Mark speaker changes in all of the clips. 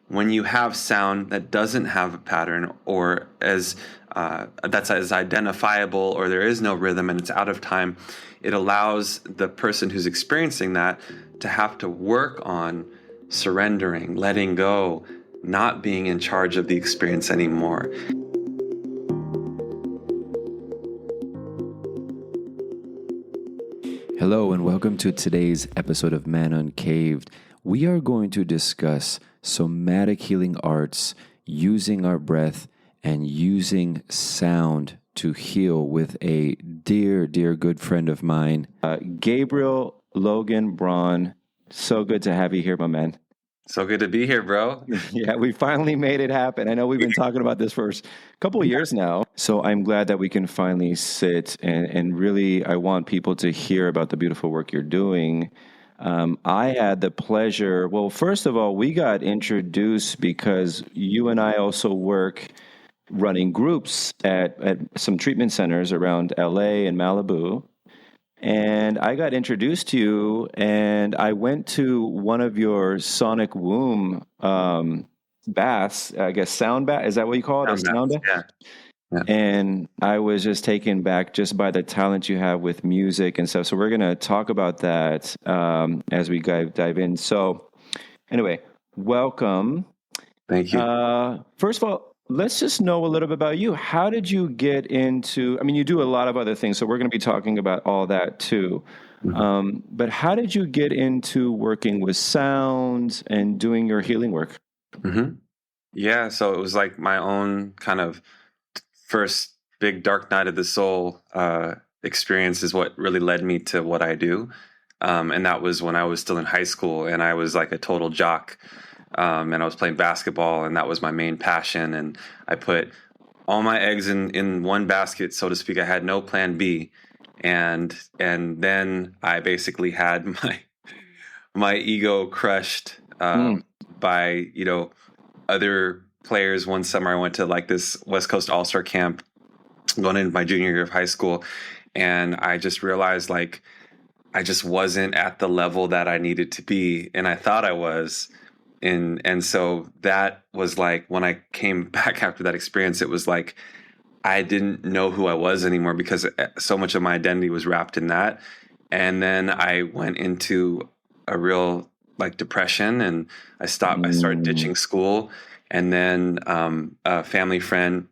Speaker 1: when you have sound that doesn't have a pattern, or that's as identifiable, or there is no rhythm and it's out of time, it allows the person who's experiencing that to have to work on surrendering, letting go, not being in charge of the experience anymore.
Speaker 2: Hello and welcome to today's episode of Man Uncaved. We are going to discuss somatic healing arts, using our breath and using sound to heal with a dear good friend of mine, Gabriel Logan Braun. So good to have you here, my man.
Speaker 1: So good to be here, bro.
Speaker 2: Yeah, we finally made it happen. I know we've been talking about this for a couple of years now. So I'm glad that we can finally sit and really, I want people to hear about the beautiful work you're doing. I had the pleasure, well, first of all, we got introduced because you and I also work running groups at some treatment centers around LA and Malibu. And I got introduced to you, and I went to one of your sonic womb baths, I guess sound bath. Is that what you call it? Sound bath? Yeah. And I was just taken back just by the talent you have with music and stuff. So we're going to talk about that as we dive in. So anyway, welcome.
Speaker 1: Thank you.
Speaker 2: First of all, let's just know a little bit about you. How did you get into, I mean, you do a lot of other things, so we're going to be talking about all that too. Mm-hmm. But how did you get into working with sound and doing your healing work?
Speaker 1: Mm-hmm. Yeah, so it was like my own kind of first big dark night of the soul experience is what really led me to what I do. And that was when I was still in high school, and I was like a total jock. And I was playing basketball, and that was my main passion. And I put all my eggs in one basket, so to speak. I had no plan B. And then I basically had my ego crushed by, other players. One summer I went to like this West Coast All-Star camp going into my junior year of high school. And I just realized like I just wasn't at the level that I needed to be. And I thought I was. And so that was like when I came back after that experience, it was like I didn't know who I was anymore because so much of my identity was wrapped in that. And then I went into a real like depression, and I started ditching school. And then a family friend,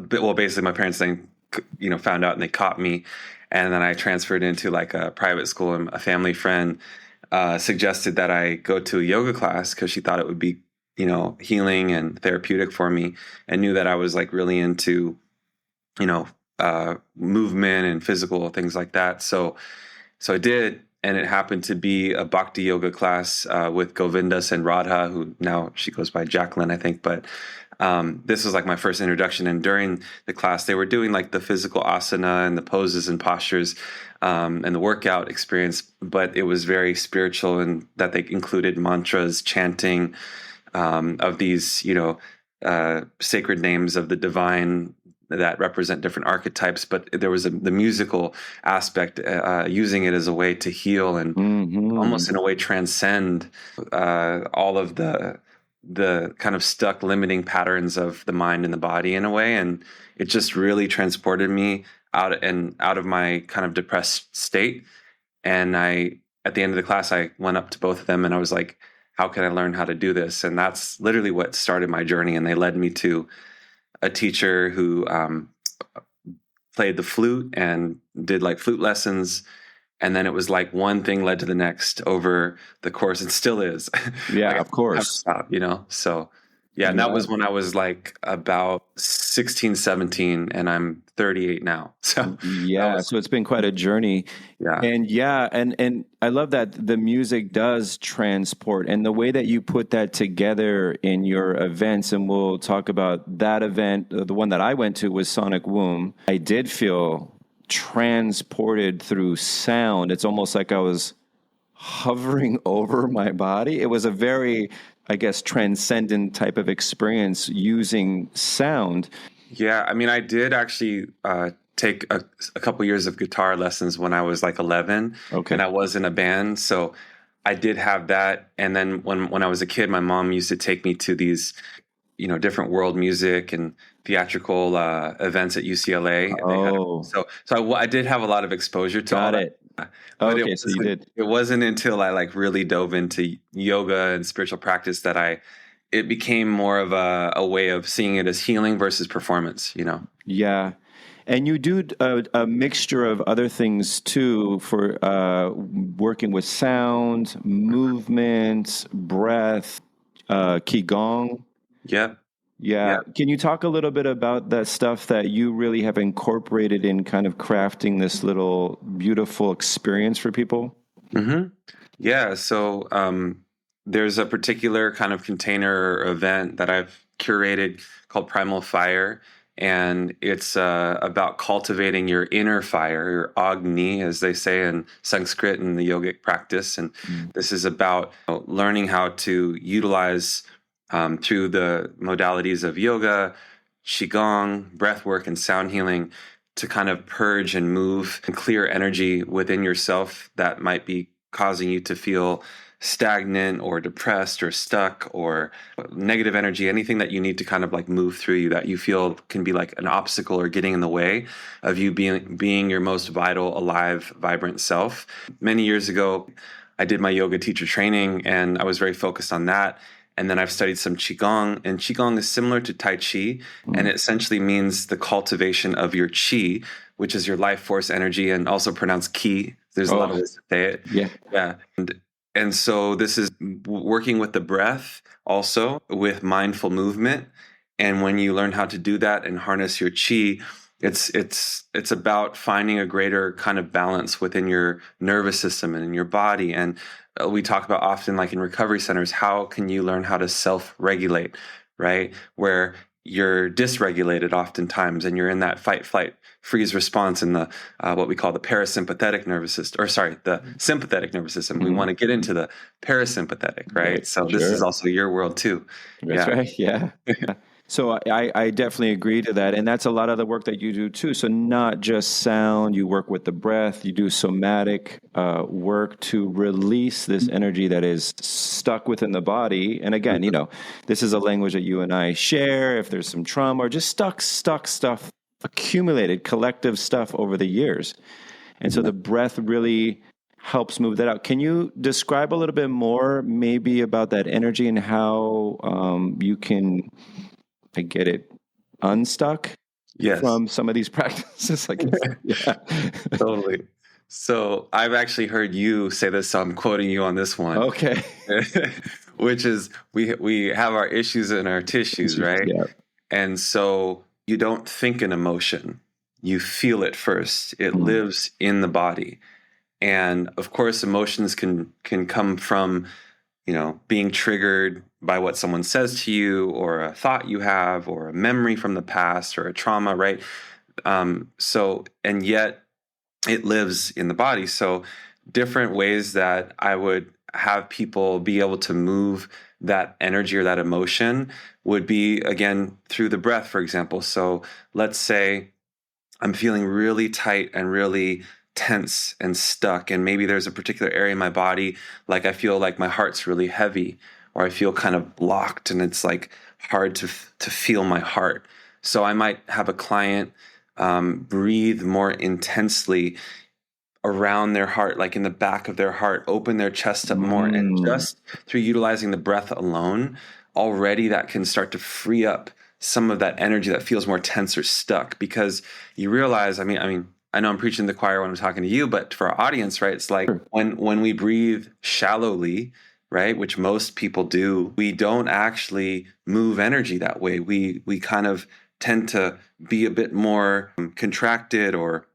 Speaker 1: basically my parents found out and they caught me. And then I transferred into like a private school, and a family friend suggested that I go to a yoga class because she thought it would be, healing and therapeutic for me, and knew that I was like really into, movement and physical things like that. So I did, and it happened to be a bhakti yoga class with Govindas and Radha, who now she goes by Jacqueline, I think. But this was like my first introduction. And during the class, they were doing like the physical asana and the poses and postures and the workout experience, but it was very spiritual, and that they included mantras, chanting of these, sacred names of the divine that represent different archetypes. But there was the musical aspect, using it as a way to heal and almost in a way transcend all of the kind of stuck limiting patterns of the mind and the body in a way. And it just really transported me out of my kind of depressed state. And at the end of the class, I went up to both of them and I was like, how can I learn how to do this? And that's literally what started my journey. And they led me to a teacher who played the flute and did like flute lessons. And then it was like one thing led to the next over the course, and still is.
Speaker 2: Yeah, of course.
Speaker 1: Stop, So, yeah, and that was when I was like about 16, 17, and I'm 38 now. So,
Speaker 2: yeah, so it's been quite a journey.
Speaker 1: Yeah.
Speaker 2: And I love that the music does transport, and the way that you put that together in your events, and we'll talk about that event. The one that I went to was Sonic Womb. I did feel transported through sound. It's almost like I was hovering over my body. It was a very, I guess, transcendent type of experience using sound.
Speaker 1: Yeah, I mean, I did actually take a couple years of guitar lessons when I was like 11.
Speaker 2: Okay.
Speaker 1: And I was in a band. So I did have that. And then when I was a kid, my mom used to take me to these, different world music and theatrical events at UCLA. They had
Speaker 2: Oh,
Speaker 1: so I did have a lot of exposure to all
Speaker 2: got
Speaker 1: that,
Speaker 2: it.
Speaker 1: but
Speaker 2: Okay, so you did.
Speaker 1: it wasn't until I like really dove into yoga and spiritual practice that it became more of a way of seeing it as healing versus performance.
Speaker 2: Yeah. And you do a mixture of other things too for working with sound, movement, breath, Qigong.
Speaker 1: Yep.
Speaker 2: Yeah.
Speaker 1: Yep.
Speaker 2: Can you talk a little bit about that stuff that you really have incorporated in kind of crafting this little beautiful experience for people?
Speaker 1: hmm Yeah. So there's a particular kind of container or event that I've curated called Primal Fire. And it's about cultivating your inner fire, your Agni, as they say in Sanskrit and the yogic practice. And
Speaker 2: Mm.
Speaker 1: this is about learning how to utilize through the modalities of yoga, Qigong, breathwork, and sound healing to kind of purge and move and clear energy within yourself that might be causing you to feel stagnant or depressed or stuck or negative energy, anything that you need to kind of like move through you that you feel can be like an obstacle or getting in the way of you being your most vital, alive, vibrant self. Many years ago, I did my yoga teacher training and I was very focused on that. And then I've studied some Qigong, and Qigong is similar to Tai Chi, and it essentially means the cultivation of your Qi, which is your life force energy, and also pronounced Qi. There's a lot of
Speaker 2: Oh,
Speaker 1: ways to say it.
Speaker 2: yeah.
Speaker 1: Yeah. And so this is working with the breath, also with mindful movement. And when you learn how to do that and harness your Qi, it's about finding a greater kind of balance within your nervous system and in your body. And we talk about often, like in recovery centers, how can you learn how to self-regulate, right? Where you're dysregulated oftentimes and you're in that fight, flight, freeze response in the what we call the parasympathetic nervous system, or sorry, the sympathetic nervous system. We want to get into the parasympathetic, right?
Speaker 2: Right.
Speaker 1: So this is
Speaker 2: Sure.
Speaker 1: also your world too.
Speaker 2: That's
Speaker 1: Yeah.
Speaker 2: right. Yeah. Yeah. So I definitely agree to that. And that's a lot of the work that you do too. So not just sound, you work with the breath, you do somatic work to release this energy that is stuck within the body. And again, this is a language that you and I share. If there's some trauma or just stuck stuff, accumulated collective stuff over the years. And so the breath really helps move that out. Can you describe a little bit more, maybe about that energy and how you can, I get it, unstuck
Speaker 1: Yes.
Speaker 2: from some of these practices? I guess. Yeah.
Speaker 1: Totally. So I've actually heard you say this, so I'm quoting you on this one,
Speaker 2: Okay.
Speaker 1: which is we have our issues in our tissues, right?
Speaker 2: Yeah.
Speaker 1: And so you don't think an emotion, you feel it first. It
Speaker 2: Mm.
Speaker 1: lives in the body. And of course, emotions can come from, being triggered by what someone says to you, or a thought you have, or a memory from the past, or a trauma, right? And yet it lives in the body. So different ways that I would have people be able to move that energy or that emotion would be, again, through the breath, for example. So let's say I'm feeling really tight and really tense and stuck. And maybe there's a particular area in my body, like I feel like my heart's really heavy, or I feel kind of blocked and it's like hard to feel my heart. So I might have a client breathe more intensely around their heart, like in the back of their heart, open their chest up more. And
Speaker 2: Mm.
Speaker 1: just through utilizing the breath alone, already that can start to free up some of that energy that feels more tense or stuck. Because you realize, I know I'm preaching to the choir when I'm talking to you, but for our audience, right, it's like
Speaker 2: Sure.
Speaker 1: when we breathe shallowly, right, which most people do, we don't actually move energy that way. We kind of tend to be a bit more contracted or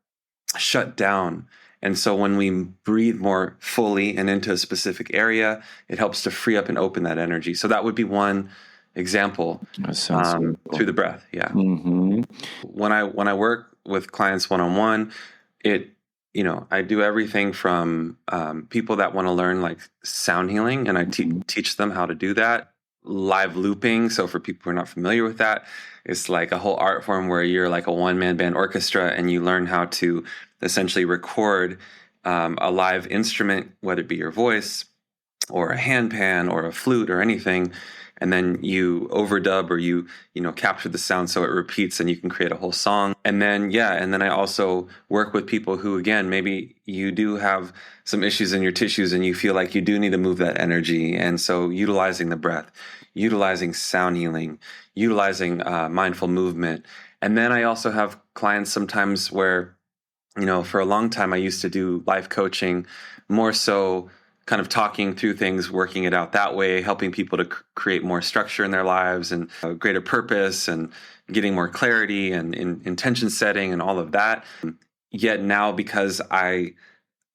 Speaker 1: shut down. And so when we breathe more fully and into a specific area, it helps to free up and open that energy. So that would be one example
Speaker 2: That sounds so
Speaker 1: through
Speaker 2: cool.
Speaker 1: the breath. Yeah.
Speaker 2: Mm-hmm.
Speaker 1: When I work with clients one on one, it I do everything from people that want to learn like sound healing, and I teach them how to do that. Live looping. So for people who are not familiar with that, it's like a whole art form where you're like a one-man band orchestra and you learn how to essentially record a live instrument, whether it be your voice or a handpan or a flute or anything, and then you overdub or you capture the sound so it repeats and you can create a whole song. And then I also work with people who, again, maybe you do have some issues in your tissues and you feel like you do need to move that energy, and so utilizing the breath, utilizing sound healing, utilizing mindful movement. And then I also have clients sometimes where, for a long time I used to do life coaching, more so kind of talking through things, working it out that way, helping people to create more structure in their lives and a greater purpose and getting more clarity and intention setting and all of that. Yet now, because I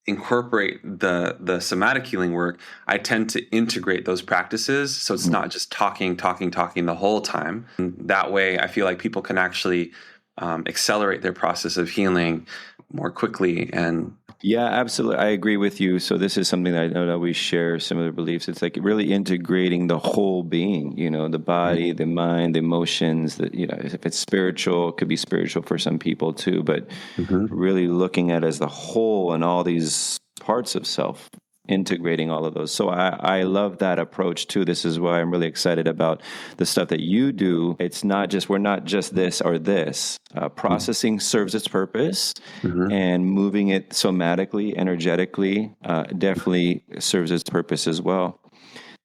Speaker 1: incorporate the somatic healing work, I tend to integrate those practices. So it's not just talking the whole time. And that way, I feel like people can actually accelerate their process of healing more quickly. And
Speaker 2: yeah, absolutely. I agree with you. So this is something that I know that we share similar beliefs. It's like really integrating the whole being, the body, the mind, the emotions, if it's spiritual, it could be spiritual for some people too, but really looking at it as the whole and all these parts of self, integrating all of those. So I love that approach too. This is why I'm really excited about the stuff that you do. We're not just this or this. Processing serves its purpose, and moving it somatically, energetically, definitely serves its purpose as well.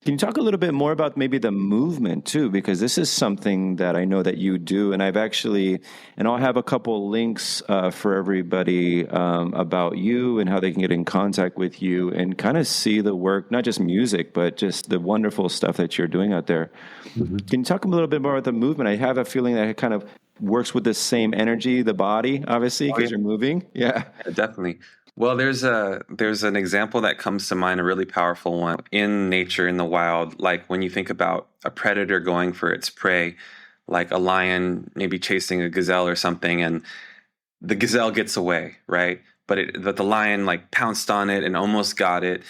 Speaker 2: Can you talk a little bit more about maybe the movement too? Because this is something that I know that you do, and I'll have a couple links for everybody about you and how they can get in contact with you and kind of see the work, not just music, but just the wonderful stuff that you're doing out there. Can you talk a little bit more about the movement? I have a feeling that it kind of works with the same energy, the body, obviously, because you're moving. Yeah.
Speaker 1: Definitely. Well, there's an example that comes to mind, a really powerful one in nature, in the wild. Like when you think about a predator going for its prey, like a lion maybe chasing a gazelle or something, and the gazelle gets away, right? But the lion like pounced on it and almost got it.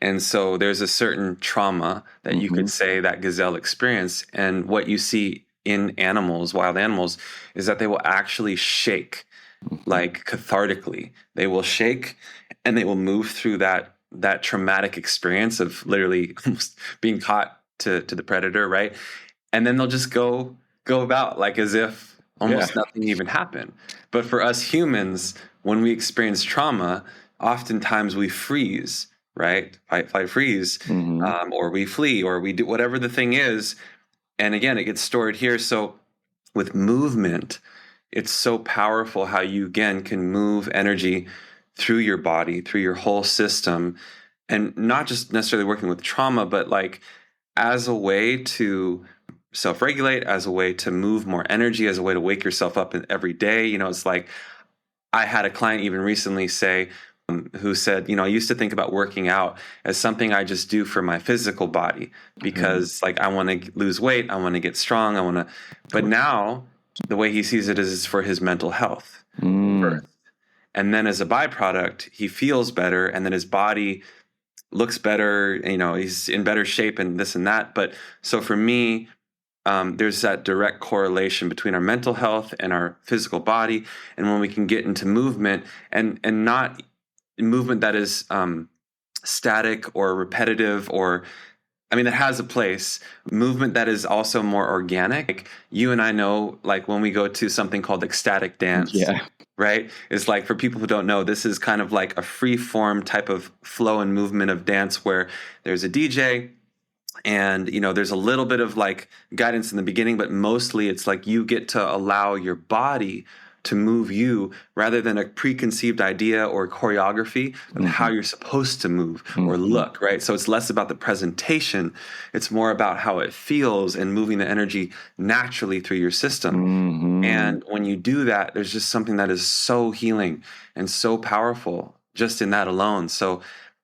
Speaker 1: And so there's a certain trauma that you could say that gazelle experienced. And what you see in animals, wild animals, is that they will actually shake, like cathartically. They will shake and they will move through that traumatic experience of literally almost being caught to the predator, right? And then they'll just go about like as if almost nothing even happened. But for us humans, when we experience trauma, oftentimes we freeze, right? Fight, flight, freeze, or we flee, or we do whatever the thing is. And again, it gets stored here. So with movement, it's so powerful how you, again, can move energy through your body, through your whole system, and not just necessarily working with trauma, but like as a way to self-regulate, as a way to move more energy, as a way to wake yourself up every day. It's like I had a client even recently say, who said, I used to think about working out as something I just do for my physical body because like I want to lose weight, I want to get strong, but now the way he sees it is for his mental health first. And then as a byproduct, he feels better and then his body looks better, he's in better shape and this and that. But so for me, there's that direct correlation between our mental health and our physical body. And when we can get into movement and not movement that is static or repetitive, or it has a place, movement that is also more organic. Like you and I know, like when we go to something called ecstatic dance, right? It's like, for people who don't know, this is kind of like a free form type of flow and movement of dance where there's a DJ and, there's a little bit of like guidance in the beginning, but mostly it's like you get to allow your body to move you rather than a preconceived idea or choreography of how you're supposed to move or look, right? So it's less about the presentation. It's more about how it feels and moving the energy naturally through your system. And when you do that, there's just something that is so healing and so powerful just in that alone. So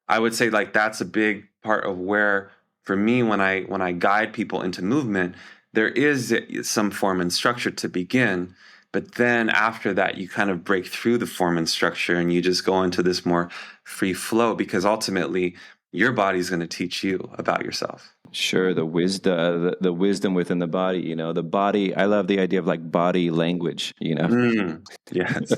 Speaker 1: I would say like that's a big part of where, for me, when I guide people into movement, there is some form and structure to begin. But then after that, you kind of break through the form and structure and you just go into this more free flow, because ultimately your body's going to teach you about yourself.
Speaker 2: Sure. The wisdom within the body, the body, I love the idea of like body language,
Speaker 1: Yes.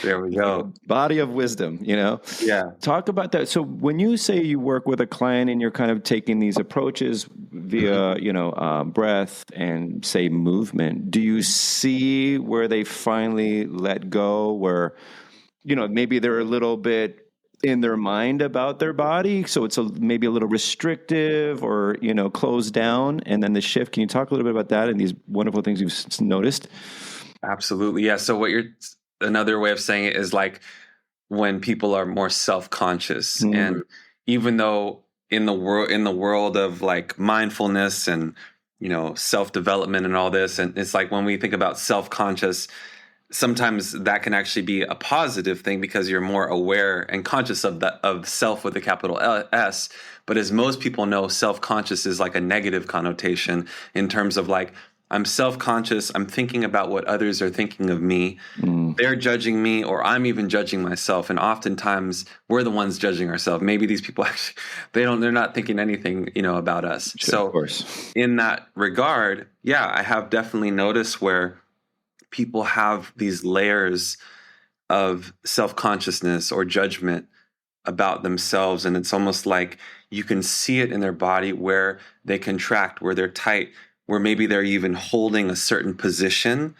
Speaker 1: There we go.
Speaker 2: Body of wisdom, you know?
Speaker 1: Yeah.
Speaker 2: Talk about that. So when you say you work with a client and you're kind of taking these approaches
Speaker 1: Mhm.
Speaker 2: via, breath and say movement, do you see where they finally let go, where, maybe they're a little bit in their mind about their body, so it's maybe a little restrictive or, closed down, and then the shift? Can you talk a little bit about that and these wonderful things you've noticed?
Speaker 1: Absolutely. Yeah. So another way of saying it is like when people are more self-conscious,
Speaker 2: Mm,
Speaker 1: and even though in the world of like mindfulness and self-development and all this, and it's like when we think about self-conscious, sometimes that can actually be a positive thing because you're more aware and conscious of self with a capital S. But as most people know, self-conscious is like a negative connotation in terms of like, I'm self-conscious, I'm thinking about what others are thinking of me.
Speaker 2: mm,
Speaker 1: They're judging me, or I'm even judging myself. And oftentimes we're the ones judging ourselves. Maybe these people actually, they're not thinking anything, about us.
Speaker 2: sure, of
Speaker 1: So
Speaker 2: course.
Speaker 1: in that regard, yeah, I have definitely noticed where people have these layers of self-consciousness or judgment about themselves, and it's almost like you can see it in their body where they contract, where they're tight, where maybe they're even holding a certain position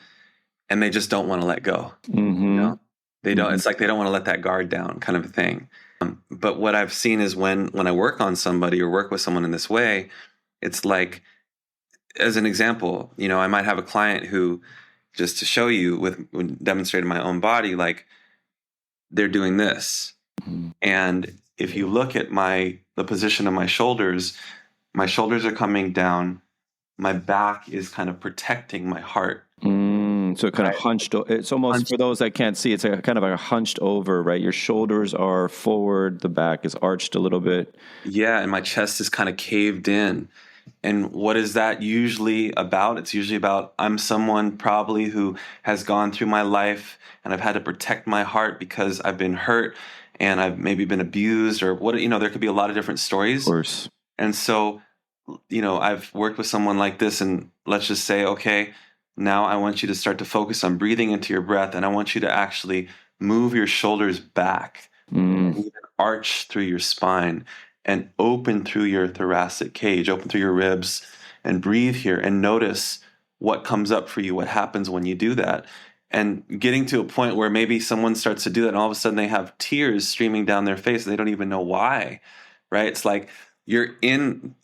Speaker 1: and they just don't want to let go. you
Speaker 2: Mm-hmm.
Speaker 1: know they don't,
Speaker 2: Mm-hmm.
Speaker 1: it's like they don't want to let that guard down, kind of a thing. But what I've seen is when I work on somebody or work with someone in this way, it's like, as an example, I might have a client who, just to show you with demonstrating my own body, like they're doing this. And if you look at the position of my shoulders are coming down, my back is kind of protecting my heart.
Speaker 2: So it kind of
Speaker 1: Right?
Speaker 2: hunched. It's almost, for those that can't see, it's a kind of a hunched over, right? Your shoulders are forward, the back is arched a little bit.
Speaker 1: Yeah, and my chest is kind of caved in. And what is that usually about? It's usually about, I'm someone probably who has gone through my life and I've had to protect my heart because I've been hurt and I've maybe been abused, or what, there could be a lot of different
Speaker 2: Of
Speaker 1: stories.
Speaker 2: course.
Speaker 1: And so, I've worked with someone like this, and let's just say, okay, now I want you to start to focus on breathing into your breath, and I want you to actually move your shoulders back and
Speaker 2: Mm,
Speaker 1: even arch through your spine and open through your thoracic cage, open through your ribs, and breathe here and notice what comes up for you, what happens when you do that. And getting to a point where maybe someone starts to do that and all of a sudden they have tears streaming down their face. They don't even know why, right? It's like you're in,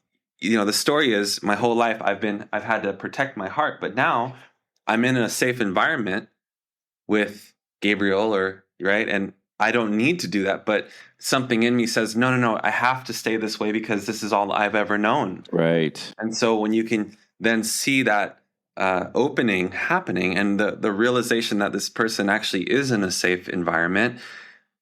Speaker 1: the story is my whole life I've had to protect my heart, but now I'm in a safe environment with Gabriel, or right, and I don't need to do that, but something in me says, no, no, no, I have to stay this way because this is all I've ever known.
Speaker 2: right.
Speaker 1: And so when you can then see that opening happening, and the realization that this person actually is in a safe environment,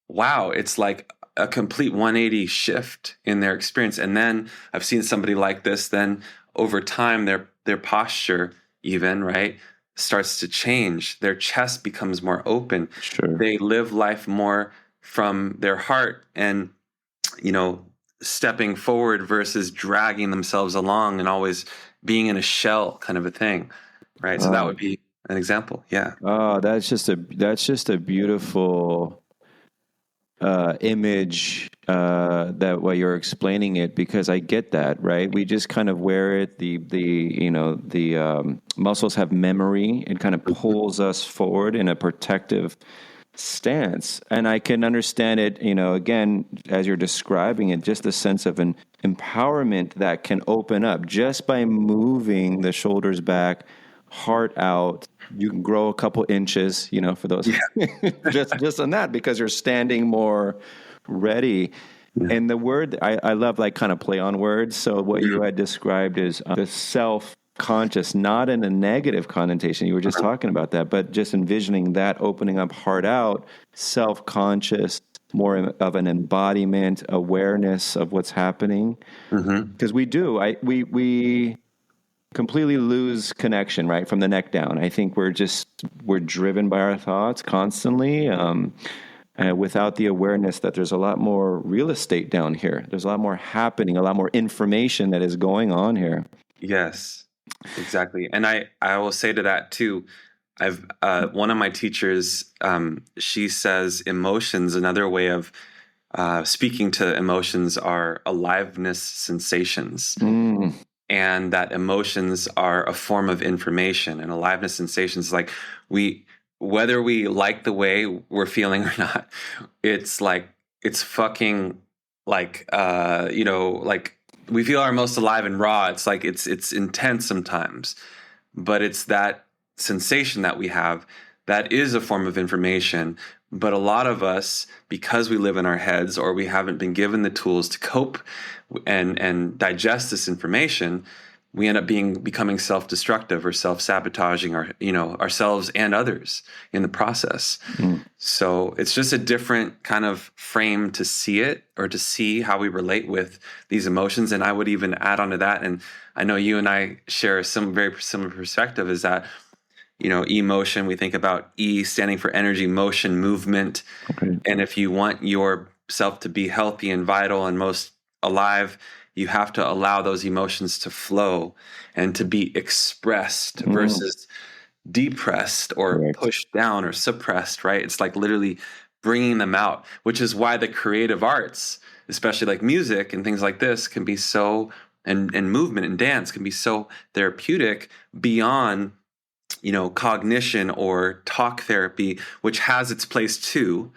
Speaker 1: wow, it's like a complete 180 shift in their experience. And then I've seen somebody like this, then over time, their posture, even, right, starts to change. Their chest becomes more open.
Speaker 2: Sure.
Speaker 1: They live life more from their heart, and, you know, stepping forward versus dragging themselves along and always being in a shell, kind of a thing. Right. So that
Speaker 2: Oh,
Speaker 1: would be an example. Yeah.
Speaker 2: that's just a beautiful image, that way you're explaining it, because I get that, right? We just kind of wear it. The muscles have memory. It kind of pulls us forward in a protective stance, and I can understand it. Again, as you're describing it, just the sense of an empowerment that can open up just by moving the shoulders back, heart out. You can grow a couple inches, for those,
Speaker 1: Yeah.
Speaker 2: just on that, because you're standing more ready.
Speaker 1: Yeah.
Speaker 2: And the word I love, like, kind of play on words. So what you
Speaker 1: Mhm.
Speaker 2: had described is the self conscious, not in a negative connotation. You were just talking about that, but just envisioning that opening up, heart out, self conscious, more of an embodiment, awareness of what's happening.
Speaker 1: Mhm.
Speaker 2: Because we completely lose connection, right, from the neck down. I think we're driven by our thoughts constantly, without the awareness that there's a lot more real estate down here. There's a lot more happening, a lot more information that is going on here.
Speaker 1: Yes, exactly. And I will say to that too, I've one of my teachers, she says emotions, another way of speaking to emotions, are aliveness sensations.
Speaker 2: Mm,
Speaker 1: And that emotions are a form of information, and aliveness sensations, like, we, whether we like the way we're feeling or not, it's like, it's fucking like, like, we feel our most alive and raw. It's like, it's intense sometimes, but it's that sensation that we have that is a form of information. But a lot of us, because we live in our heads, or we haven't been given the tools to cope and digest this information, we end up becoming self-destructive or self-sabotaging ourselves and others in the process.
Speaker 2: mm.
Speaker 1: So it's just a different kind of frame to see it, or to see how we relate with these emotions. And I would even add on to that, and I know you and I share some very similar perspective, is that, emotion, we think about E standing for energy, motion, movement.
Speaker 2: Okay.
Speaker 1: And if you want yourself to be healthy and vital and most alive, you have to allow those emotions to flow and to be expressed versus depressed or
Speaker 2: Correct.
Speaker 1: pushed down or suppressed, right? It's like literally bringing them out, which is why the creative arts, especially like music and things like this, can be so, and movement and dance can be so therapeutic beyond, cognition or talk therapy, which has its place too,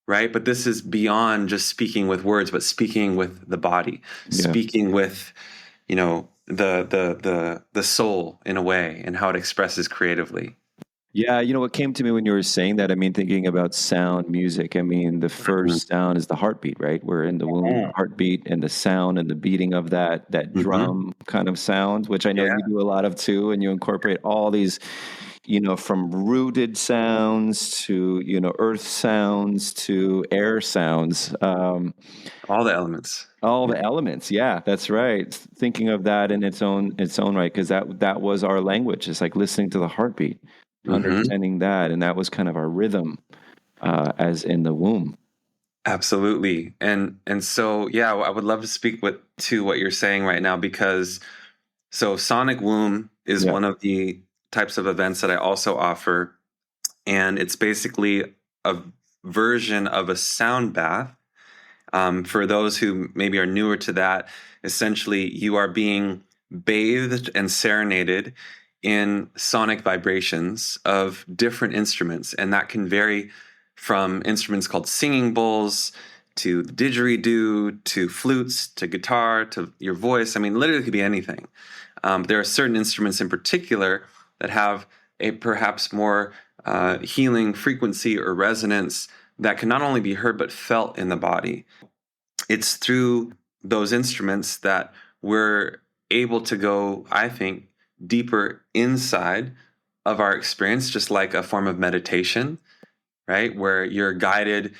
Speaker 1: right? But this is beyond just speaking with words, but speaking with the body,
Speaker 2: Yeah.
Speaker 1: speaking with, the soul in a way, and how it expresses creatively.
Speaker 2: Yeah, what came to me when you were saying that, I mean, thinking about sound, music, I mean, the first sound is the heartbeat, right? We're in the womb, heartbeat, and the sound and the beating of that
Speaker 1: Mm-hmm.
Speaker 2: drum kind of sound, which I know
Speaker 1: Yeah,
Speaker 2: you do a lot of too, and you incorporate all these, from rooted sounds to, earth sounds to air sounds.
Speaker 1: all the elements.
Speaker 2: All
Speaker 1: Yeah.
Speaker 2: the elements, yeah, that's right. Thinking of that in its own right, because that was our language. It's like listening to the heartbeat,
Speaker 1: Mm-hmm.
Speaker 2: understanding that, and that was kind of our rhythm, as in the womb.
Speaker 1: Absolutely. And so, yeah, I would love to speak to what you're saying right now, because so sonic womb is
Speaker 2: Yeah,
Speaker 1: one of the types of events that I also offer, and it's basically a version of a sound bath. For those who maybe are newer to that, essentially you are being bathed and serenaded in sonic vibrations of different instruments. And that can vary from instruments called singing bowls to the didgeridoo to flutes to guitar to your voice. I mean, literally it could be anything. There are certain instruments in particular that have a perhaps more healing frequency or resonance that can not only be heard but felt in the body. It's through those instruments that we're able to go, I think, deeper inside of our experience, just like a form of meditation, right? Where you're guided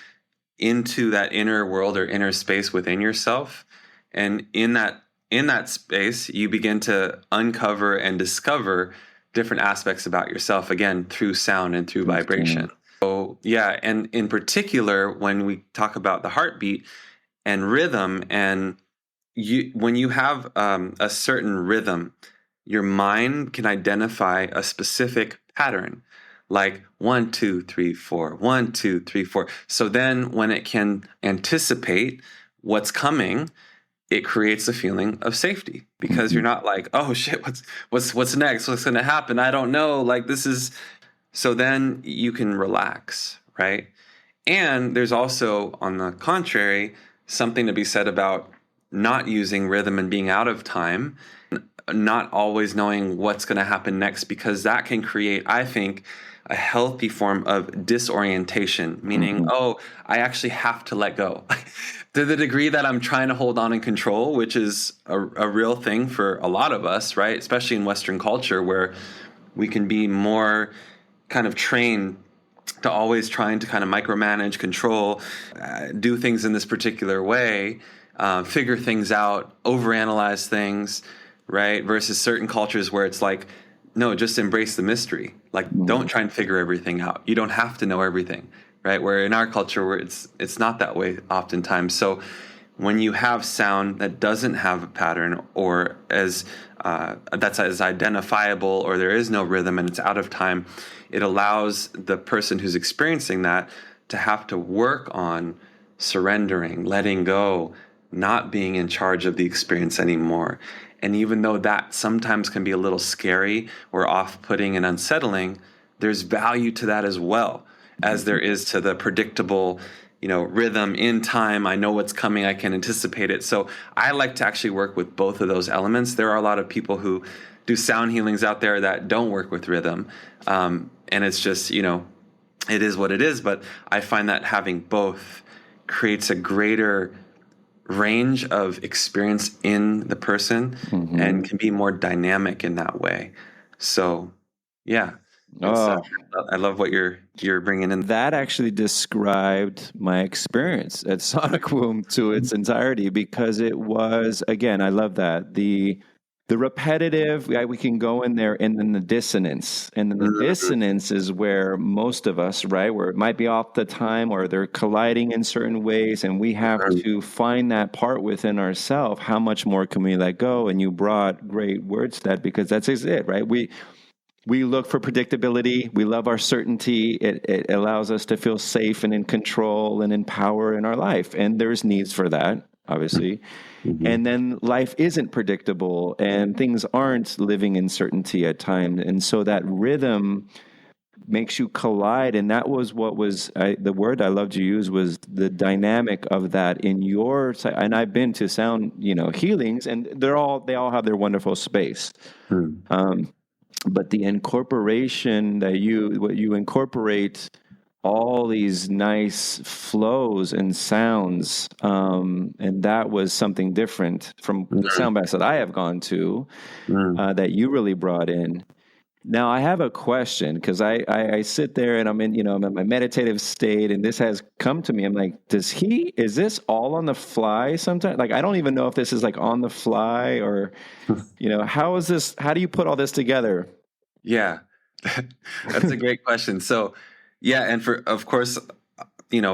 Speaker 1: into that inner world or inner space within yourself. And in that space, you begin to uncover and discover different aspects about yourself, again, through sound and through
Speaker 2: through
Speaker 1: vibration.
Speaker 2: sound.
Speaker 1: So, yeah, and in particular, when we talk about the heartbeat and rhythm, and when you have a certain rhythm, your mind can identify a specific pattern, like 1 2 3 4, 1 2 3 4. So then when it can anticipate what's coming, it creates a feeling of safety, because you're
Speaker 2: Mhm.
Speaker 1: not like, oh shit, what's next, what's going to happen, I don't know, like, this is. So then you can relax, right? And there's also, on the contrary, something to be said about not using rhythm and being out of time, not always knowing what's going to happen next, because that can create, I think, a healthy form of disorientation, meaning,
Speaker 2: Mhm.
Speaker 1: oh, I actually have to let go. To the degree that I'm trying to hold on and control, which is a real thing for a lot of us, right? Especially in Western culture, where we can be more kind of trained to always trying to kind of micromanage, control, do things in this particular way, figure things out, overanalyze things, right? Versus certain cultures where it's like, no, just embrace the mystery. Like, don't
Speaker 2: Mhm.
Speaker 1: try and figure everything out. You don't have to know everything, right? Where in our culture, where it's not that way oftentimes. So when you have sound that doesn't have a pattern, or as that's as identifiable, or there is no rhythm and it's out of time, it allows the person who's experiencing that to have to work on surrendering, letting go, not being in charge of the experience anymore. And even though that sometimes can be a little scary or off-putting and unsettling, there's value to that as well, as there is to the predictable, rhythm in time. I know what's coming. I can anticipate it. So I like to actually work with both of those elements. There are a lot of people who do sound healings out there that don't work with rhythm. And it's just, it is what it is. But I find that having both creates a greater range of experience in the person and can be more dynamic in that way. So, yeah. I love what you're bringing in.
Speaker 2: That actually described my experience at Sonic Womb to its entirety, because it was, again, I love that. The repetitive, we can go in there, and then the dissonance. And then the dissonance is where most of us, right, where it might be off the time or they're colliding in certain ways, and we have to find that part within ourselves. How much more can we let go? And you brought great words to that, because that's it, right? We look for predictability. We love our certainty. It allows us to feel safe and in control and in power in our life. And there's needs for that, obviously. And then life isn't predictable, and things aren't living in certainty at times. And so that rhythm makes you collide. And that was what was, the word I loved you use was the dynamic of that in your, and I've been to sound, healings, and they all have their wonderful space. But the incorporation that you incorporate all these nice flows and sounds, and that was something different from the sound baths that I have gone to, that you really brought in. Now I have a question, because I sit there and I'm in my meditative state, and this has come to me. I'm like, is this all on the fly sometimes? Like, I don't even know if this is like on the fly, or, how do you put all this together?
Speaker 1: Yeah, that's a great question. So, yeah. And of course,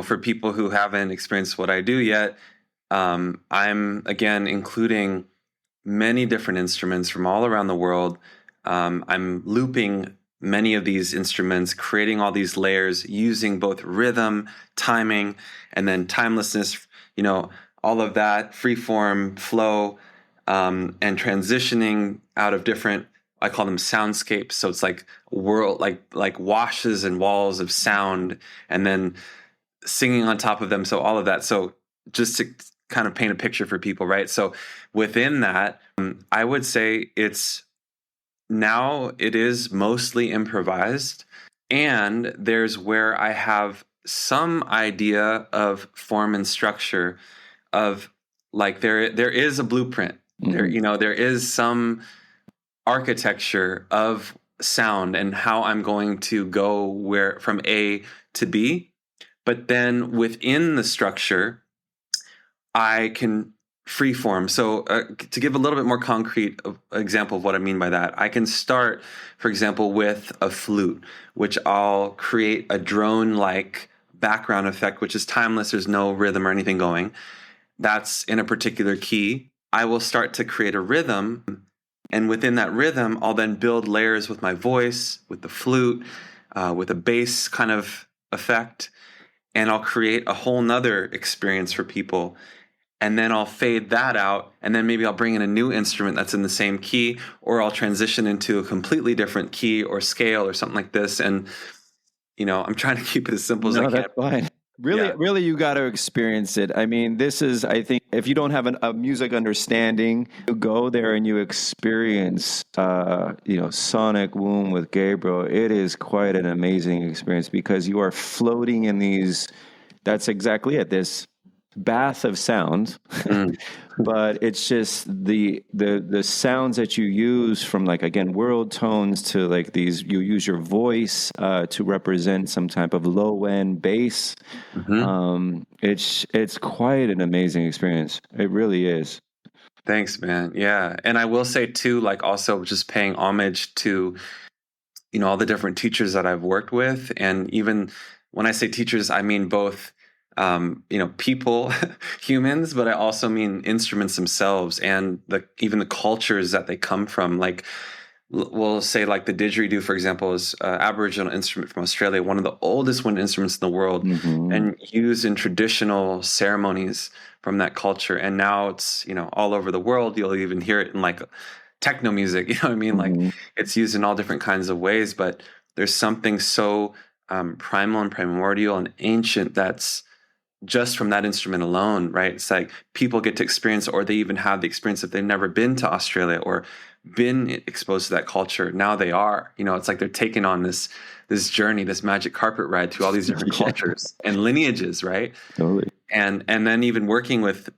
Speaker 1: for people who haven't experienced what I do yet, I'm again including many different instruments from all around the world. I'm looping many of these instruments, creating all these layers, using both rhythm, timing, and then timelessness, all of that, free form, flow, and transitioning out of different, I call them soundscapes. So it's like world, like washes and walls of sound, and then singing on top of them. So all of that. So just to kind of paint a picture for people, right? So within that, I would say it is mostly improvised, and there's where I have some idea of form and structure of, like, there is a blueprint. There is some architecture of sound and how I'm going to go from A to B. But then within the structure, I can freeform. So to give a little bit more concrete example of what I mean by that, I can start, for example, with a flute, which I'll create a drone-like background effect, which is timeless. There's no rhythm or anything going. That's in a particular key. I will start to create a rhythm, and within that rhythm, I'll then build layers with my voice, with the flute, with a bass kind of effect, and I'll create a whole nother experience for people. And then I'll fade that out, and then maybe I'll bring in a new instrument that's in the same key, or I'll transition into a completely different key or scale or something like this. And, I'm trying to keep it as simple as I can.
Speaker 2: That's fine. Really, you got to experience it. I mean, I think, if you don't have a music understanding, you go there and you experience, Sonic Womb with Gabriel. It is quite an amazing experience, because you are floating in that's exactly it, this bath of sound. But it's just the sounds that you use, from, like, again, world tones to, like, these, you use your voice to represent some type of low end bass. It's quite an amazing experience. It really is.
Speaker 1: Thanks, man. Yeah. And I will say too, like, also just paying homage to, all the different teachers that I've worked with. And even when I say teachers, I mean both people, humans, but I also mean instruments themselves and even the cultures that they come from. Like we'll say like the didgeridoo, for example, is an Aboriginal instrument from Australia, one of the oldest wind instruments in the world, and used in traditional ceremonies from that culture. And now it's, all over the world. You'll even hear it in like techno music, you know what I mean? Like it's used in all different kinds of ways, but there's something so primal and primordial and ancient that's just from that instrument alone, right? It's like people get to experience, or they even have the experience if they've never been to Australia or been exposed to that culture. Now they are, it's like they're taking on this journey, this magic carpet ride through all these different cultures and lineages, right?
Speaker 2: Totally.
Speaker 1: And then even working with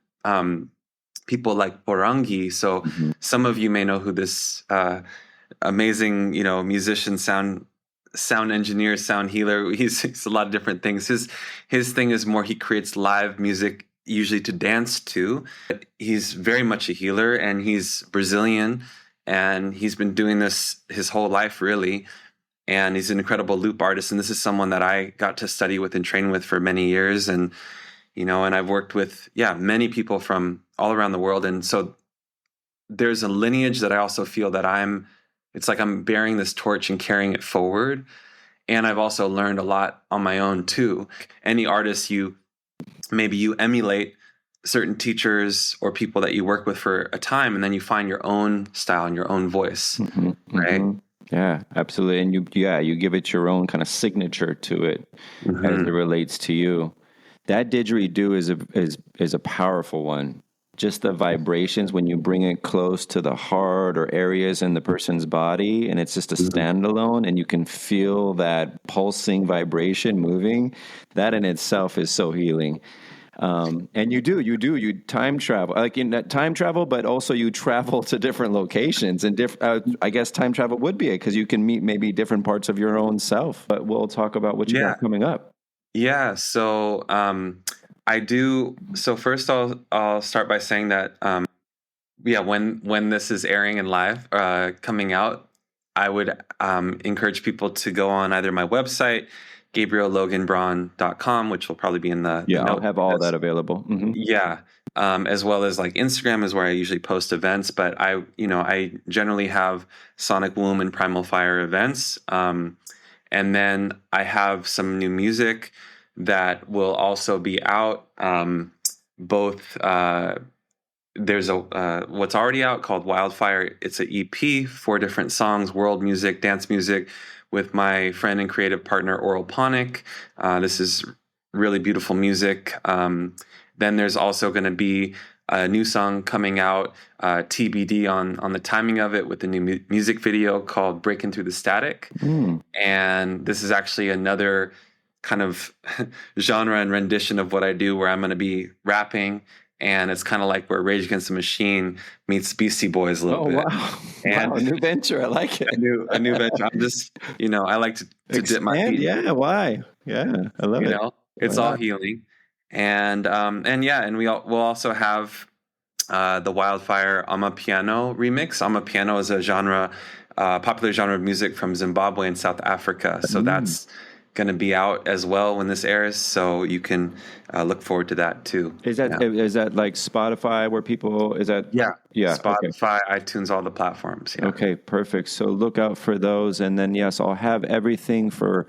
Speaker 1: people like Porangi. So some of you may know who this amazing, musician, sound engineer, sound healer. He's a lot of different things. His thing is more he creates live music, usually to dance to. He's very much a healer, and he's Brazilian, and he's been doing this his whole life, really. And he's an incredible loop artist. And this is someone that I got to study with and train with for many years. And and I've worked with many people from all around the world. And so there's a lineage that I also feel that it's like I'm bearing this torch and carrying it forward. And I've also learned a lot on my own too. Any artist maybe you emulate certain teachers or people that you work with for a time, and then you find your own style and your own voice, right?
Speaker 2: Yeah, absolutely. And you give it your own kind of signature to it as it relates to you. That didgeridoo is a powerful one. Just the vibrations when you bring it close to the heart or areas in the person's body, and it's just a standalone, and you can feel that pulsing vibration moving. That in itself is so healing. And you time travel, like in that time travel, but also you travel to different locations, and I guess time travel would be it, because you can meet maybe different parts of your own self. But we'll talk about what you got coming up.
Speaker 1: Yeah. So, I do. So first I'll start by saying that, when this is airing and live, coming out, I would, encourage people to go on either my website, GabrielLoganBraun.com, which will probably be in the
Speaker 2: I'll have all that available.
Speaker 1: Yeah. As well as like Instagram is where I usually post events, but I generally have Sonic Womb and Primal Fire events. And then I have some new music that will also be out. Both there's what's already out called Wildfire. It's an EP, 4 different songs, world music, dance music, with my friend and creative partner Oral Ponic. This is really beautiful music. Then there's also going to be a new song coming out, TBD on the timing of it, with the new music video called Breaking Through the Static. And this is actually another kind of genre and rendition of what I do, where I'm going to be rapping, and it's kind of like where Rage Against the Machine meets Beastie Boys a little bit.
Speaker 2: Wow. And wow, a new venture. I like it.
Speaker 1: A new venture. I'm just, I like to dip my feet.
Speaker 2: Yeah, why? Yeah, I love it.
Speaker 1: It's all healing. And we'll also have the Wildfire Amapiano remix. Amapiano is a popular genre of music from Zimbabwe and South Africa. So that's going to be out as well when this airs. So you can look forward to that too.
Speaker 2: Is that like Spotify where people, is that?
Speaker 1: Yeah. Spotify, okay. iTunes, all the platforms. Yeah.
Speaker 2: Okay, perfect. So look out for those. And then, yes, I'll have everything to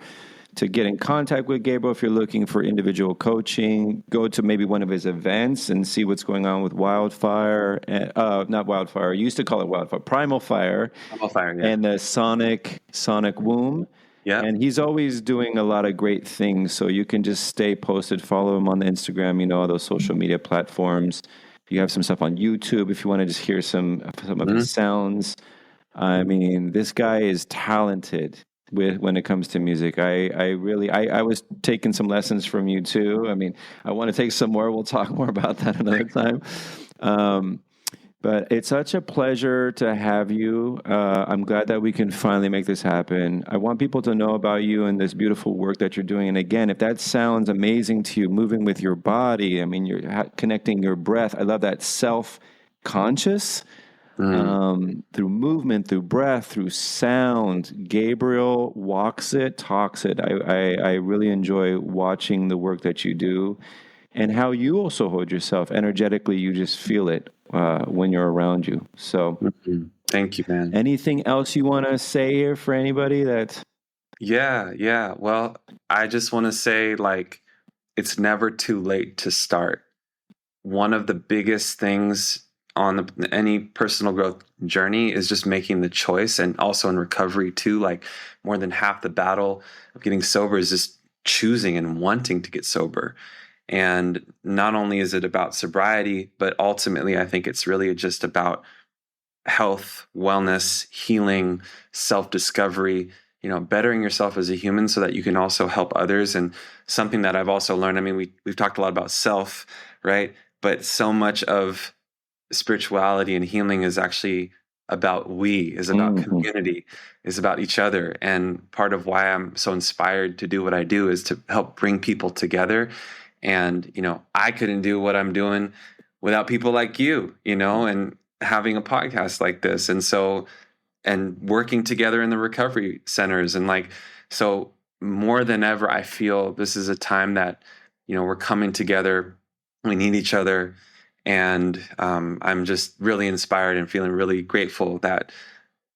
Speaker 2: get in contact with Gabriel. If you're looking for individual coaching, go to maybe one of his events and see what's going on with Wildfire. Not Wildfire. You used to call it Wildfire. Primal Fire.
Speaker 1: Primal Fire, yeah.
Speaker 2: And the Sonic Womb.
Speaker 1: Yeah.
Speaker 2: And he's always doing a lot of great things. So you can just stay posted, follow him on the Instagram, all those social media platforms. You have some stuff on YouTube if you want to just hear some of his sounds. I mean, this guy is talented when it comes to music. I was taking some lessons from you too. I mean, I want to take some more. We'll talk more about that another time. But it's such a pleasure to have you. I'm glad that we can finally make this happen. I want people to know about you and this beautiful work that you're doing. And again, if that sounds amazing to you, moving with your body, I mean, you're connecting your breath. I love that self-conscious. through movement, through breath, through sound. Gabriel walks it, talks it. I really enjoy watching the work that you do and how you also hold yourself energetically. You just feel it when you're around you. So
Speaker 1: Thank you, man.
Speaker 2: anything else you want to say here for anybody that...
Speaker 1: Yeah. Well, I just want to say, like, it's never too late to start. One of the biggest things on any personal growth journey is just making the choice, and also in recovery too. Like, more than half the battle of getting sober is just choosing and wanting to get sober. And not only is it about sobriety, but ultimately I think it's really just about health, wellness, healing, self-discovery, bettering yourself as a human so that you can also help others. And something that I've also learned, I mean, we've talked a lot about self, right? But so much of spirituality and healing is actually about is about community, is about each other. And part of why I'm so inspired to do what I do is to help bring people together. And, I couldn't do what I'm doing without people like you, and having a podcast like this. And working together in the recovery centers. And so more than ever, I feel this is a time that, we're coming together. We need each other. And I'm just really inspired and feeling really grateful that,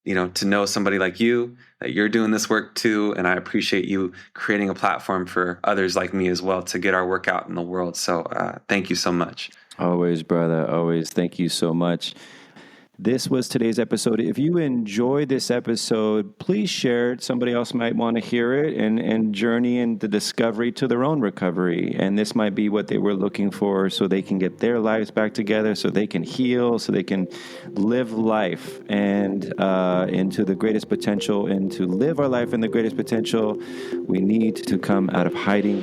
Speaker 1: to know somebody like you, that you're doing this work too. And I appreciate you creating a platform for others like me as well to get our work out in the world. So thank you so much.
Speaker 2: Always, brother. Always. Thank you so much. This was today's episode. If you enjoyed this episode, please share it. Somebody else might want to hear it and journey in the discovery to their own recovery. And this might be what they were looking for so they can get their lives back together, so they can heal, so they can live life and into the greatest potential. And to live our life in the greatest potential, we need to come out of hiding